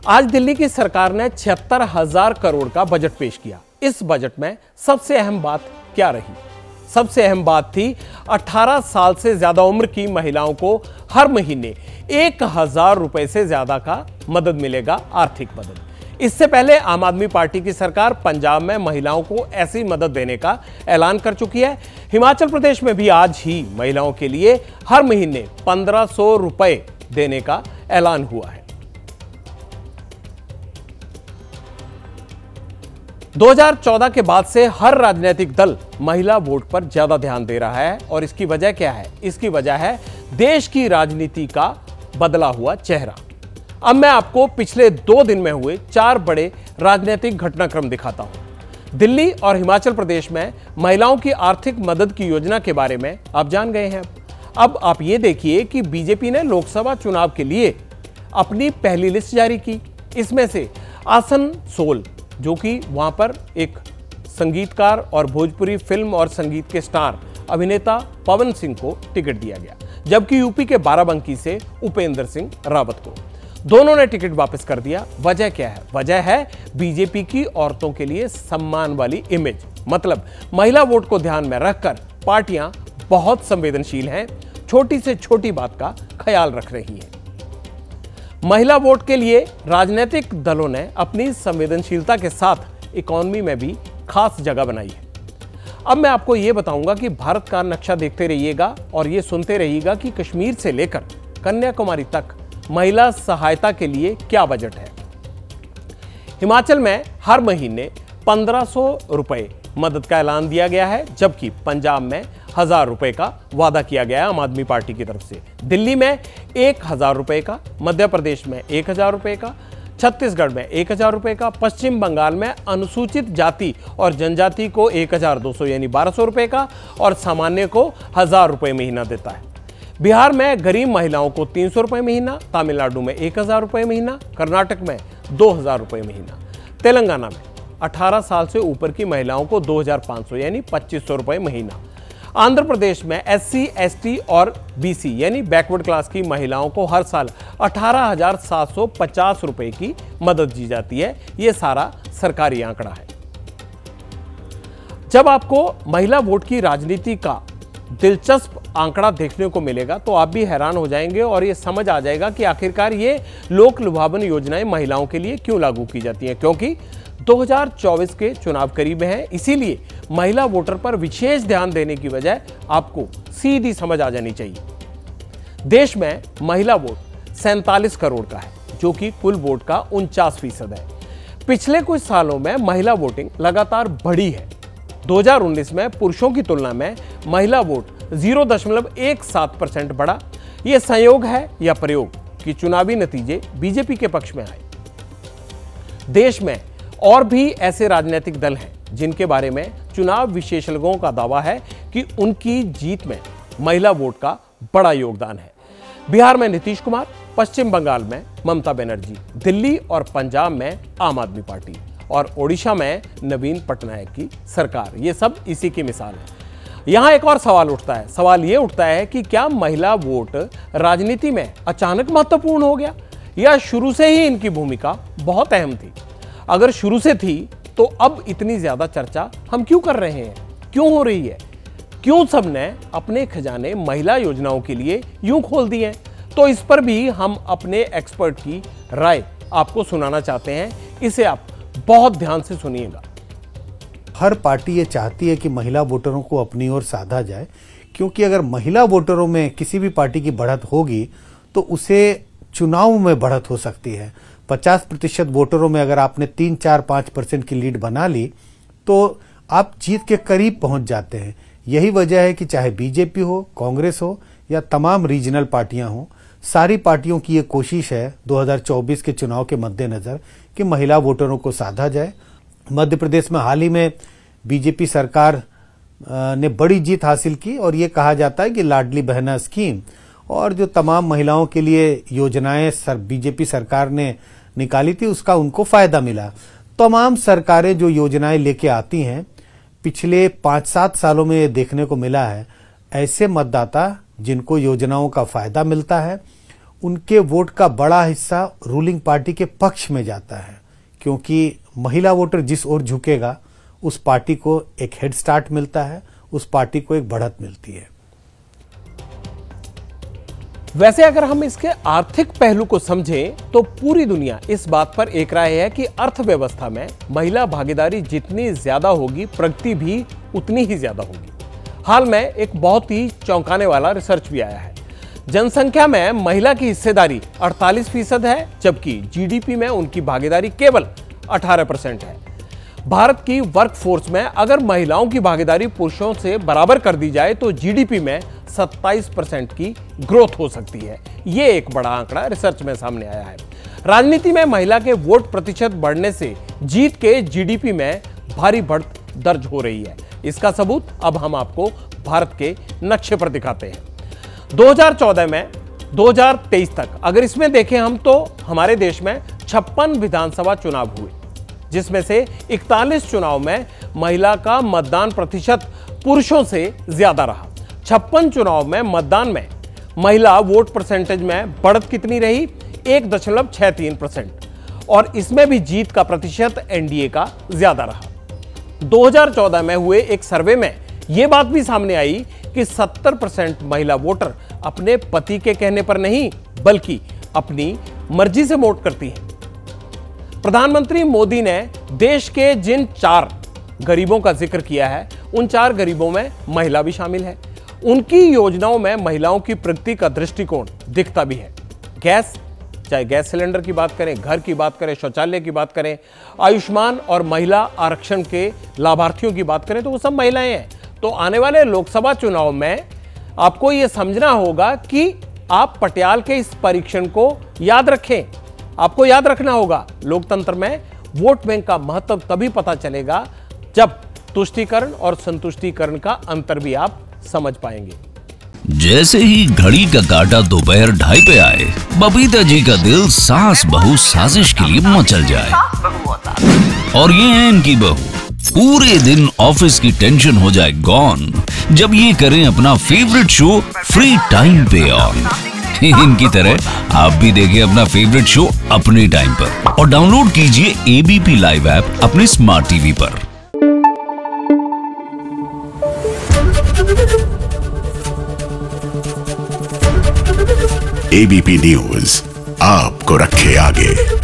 आज दिल्ली की सरकार ने 76,000 करोड़ का बजट पेश किया। इस बजट में सबसे अहम बात क्या रही? सबसे अहम बात थी 18 साल से ज्यादा उम्र की महिलाओं को हर महीने 1,000 रुपए से ज्यादा का मदद मिलेगा, आर्थिक मदद। इससे पहले आम आदमी पार्टी की सरकार पंजाब में महिलाओं को ऐसी मदद देने का ऐलान कर चुकी है। हिमाचल प्रदेश में भी आज ही महिलाओं के लिए हर महीने 1,500 रुपए देने का ऐलान हुआ है। 2014 के बाद से हर राजनीतिक दल महिला वोट पर ज्यादा ध्यान दे रहा है और इसकी वजह क्या है? इसकी वजह है देश की राजनीति का बदला हुआ चेहरा। अब मैं आपको पिछले 2 दिन में हुए 4 बड़े राजनीतिक घटनाक्रम दिखाता हूं। दिल्ली और हिमाचल प्रदेश में महिलाओं की आर्थिक मदद की योजना के बारे में आप जान गए हैं। अब आप ये देखिए कि बीजेपी ने लोकसभा चुनाव के लिए अपनी पहली लिस्ट जारी की। इसमें से आसनसोल, जो कि वहां पर एक संगीतकार और भोजपुरी फिल्म और संगीत के स्टार अभिनेता पवन सिंह को टिकट दिया गया, जबकि यूपी के बाराबंकी से उपेंद्र सिंह रावत को। दोनों ने टिकट वापस कर दिया। वजह क्या है? वजह है बीजेपी की औरतों के लिए सम्मान वाली इमेज। मतलब महिला वोट को ध्यान में रखकर पार्टियां बहुत संवेदनशील हैं, छोटी से छोटी बात का ख्याल रख रही हैं। महिला वोट के लिए राजनीतिक दलों ने अपनी संवेदनशीलता के साथ इकोनॉमी में भी खास जगह बनाई है। अब मैं आपको यह बताऊंगा कि भारत का नक्शा देखते रहिएगा और ये सुनते रहिएगा कि कश्मीर से लेकर कन्याकुमारी तक महिला सहायता के लिए क्या बजट है। हिमाचल में हर महीने 1,500 रुपए मदद का ऐलान दिया गया है, जबकि पंजाब में 1,000 रुपए का वादा किया गया है आम आदमी पार्टी की तरफ से। दिल्ली में 1,000 रुपए का, मध्य प्रदेश में 1,000 रुपए का, छत्तीसगढ़ में 1,000 रुपए का, पश्चिम बंगाल में अनुसूचित जाति और जनजाति को 1,200 यानी 1,200 रुपए का और सामान्य को 1,000 रुपए महीना देता है। बिहार में गरीब महिलाओं को 300 रुपए महीना, तमिलनाडु में 1,000 रुपए महीना, कर्नाटक में 2,000 रुपए महीना, तेलंगाना में 18 साल से ऊपर की महिलाओं को 2,500 यानी 2,500 रुपए महीना, आंध्र प्रदेश में SC, ST और BC यानी बैकवर्ड क्लास की महिलाओं को हर साल 18,750 रुपए की मदद दी जाती है। यह सारा सरकारी आंकड़ा है। जब आपको महिला वोट की राजनीति का दिलचस्प आंकड़ा देखने को मिलेगा तो आप भी हैरान हो जाएंगे और ये समझ आ जाएगा कि आखिरकार ये लोक लुभावन योजनाएं महिलाओं के लिए क्यों लागू की जाती हैं। क्योंकि 2024 के चुनाव करीब हैं, इसीलिए महिला वोटर पर विशेष ध्यान देने की वजह आपको सीधी समझ आ जानी चाहिए। देश में महिला वोट 47 करोड़ का है, जो कि कुल वोट का 49% है। पिछले कुछ सालों में महिला वोटिंग लगातार बढ़ी है। 2019 में पुरुषों की तुलना में महिला वोट 0.17% बढ़ा। यह संयोग है या प्रयोग कि चुनावी नतीजे बीजेपी के पक्ष में आए। देश में और भी ऐसे राजनीतिक दल हैं जिनके बारे में चुनाव विशेषज्ञों का दावा है कि उनकी जीत में महिला वोट का बड़ा योगदान है। बिहार में नीतीश कुमार, पश्चिम बंगाल में ममता बनर्जी, दिल्ली और पंजाब में आम आदमी पार्टी और ओडिशा में नवीन पटनायक की सरकार। ये सब इसी की मिसाल है। यहां एक और सवाल उठता है। सवाल यह उठता है कि क्या महिला वोट राजनीति में अचानक महत्वपूर्ण हो गया या शुरू से ही इनकी भूमिका बहुत अहम थी? अगर शुरू से थी तो अब इतनी ज्यादा चर्चा हम क्यों कर रहे हैं? क्यों हो रही है? क्यों सबने अपने खजाने महिला योजनाओं के लिए यूं खोल दिए? तो इस पर भी हम अपने एक्सपर्ट की राय आपको सुनाना चाहते हैं। इसे आप बहुत ध्यान से सुनिएगा। हर पार्टी ये चाहती है कि महिला वोटरों को अपनी ओर साधा जाए, क्योंकि अगर महिला वोटरों में किसी भी पार्टी की बढ़त होगी तो उसे चुनाव में बढ़त हो सकती है। 50% वोटरों में अगर आपने 3, 4, 5% की लीड बना ली तो आप जीत के करीब पहुंच जाते हैं। यही वजह है कि चाहे बीजेपी हो, कांग्रेस हो या तमाम रीजनल पार्टियां हो, सारी पार्टियों की ये कोशिश है 2024 के चुनाव के मद्देनजर कि महिला वोटरों को साधा जाए। मध्य प्रदेश में हाल ही में बीजेपी सरकार ने बड़ी जीत हासिल की और ये कहा जाता है कि लाडली बहना स्कीम और जो तमाम महिलाओं के लिए योजनाएं बीजेपी सरकार ने निकाली थी उसका उनको फायदा मिला। तमाम सरकारें जो योजनाएं लेके आती हैं पिछले 5-7 सालों में ये देखने को मिला है, ऐसे मतदाता जिनको योजनाओं का फायदा मिलता है उनके वोट का बड़ा हिस्सा रूलिंग पार्टी के पक्ष में जाता है, क्योंकि महिला वोटर जिस ओर झुकेगा उस पार्टी को एक हेड स्टार्ट मिलता है, उस पार्टी को एक बढ़त मिलती है। वैसे अगर हम इसके आर्थिक पहलू को समझें तो पूरी दुनिया इस बात पर एक राय है कि अर्थव्यवस्था में महिला भागीदारी जितनी ज्यादा होगी, प्रगति भी उतनी ही ज्यादा होगी। हाल में एक बहुत ही चौंकाने वाला रिसर्च भी आया है। जनसंख्या में महिला की हिस्सेदारी 48% है, जबकि जीडीपी में उनकी भागीदारी केवल 18% है। भारत की वर्कफोर्स में अगर महिलाओं की भागीदारी पुरुषों से बराबर कर दी जाए तो जीडीपी में 27% की ग्रोथ हो सकती है। यह एक बड़ा आंकड़ा रिसर्च में सामने आया है। राजनीति में महिला के वोट प्रतिशत बढ़ने से जीत के जीडीपी में भारी बढ़त दर्ज हो रही है। इसका सबूत अब हम आपको भारत के नक्शे पर दिखाते हैं। 2014 में 2023 तक अगर इसमें देखें हम तो हमारे देश में 56 विधानसभा चुनाव हुए, जिसमें से 41 चुनाव में महिला का मतदान प्रतिशत पुरुषों से ज्यादा रहा। 56 चुनाव में मतदान में महिला वोट परसेंटेज में बढ़त कितनी रही? 1.63%, और इसमें भी जीत का प्रतिशत एनडीए का ज्यादा रहा। 2014 में हुए एक सर्वे में यह बात भी सामने आई कि 70% महिला वोटर अपने पति के कहने पर नहीं बल्कि अपनी मर्जी से वोट करती हैं। प्रधानमंत्री मोदी ने देश के जिन 4 गरीबों का जिक्र किया है, उन 4 गरीबों में महिला भी शामिल है। उनकी योजनाओं में महिलाओं की प्रगति का दृष्टिकोण दिखता भी है। गैस, चाहे गैस सिलेंडर की बात करें, घर की बात करें, शौचालय की बात करें, आयुष्मान और महिला आरक्षण के लाभार्थियों की बात करें, तो वो सब महिलाएं हैं। तो आने वाले लोकसभा चुनाव में आपको यह समझना होगा कि आप पटियाल के इस परीक्षण को याद रखें। आपको याद रखना होगा, लोकतंत्र में वोट बैंक का महत्व तभी पता चलेगा जब तुष्टीकरण और संतुष्टीकरण का अंतर भी आप समझ पाएंगे। जैसे ही घड़ी का काटा दोपहर 2:30 पे आए, बबीता जी का दिल सास बहू साजिश के लिए मचल जाए। और ये है इनकी बहू, पूरे दिन ऑफिस की टेंशन हो जाए गॉन जब ये करें अपना फेवरेट शो फ्री टाइम पे ऑन। इनकी तरह आप भी देखिए अपना फेवरेट शो अपने टाइम पर और डाउनलोड कीजिए एबीपी लाइव ऐप अपने स्मार्ट टीवी पर। एबीपी न्यूज आपको रखे आगे।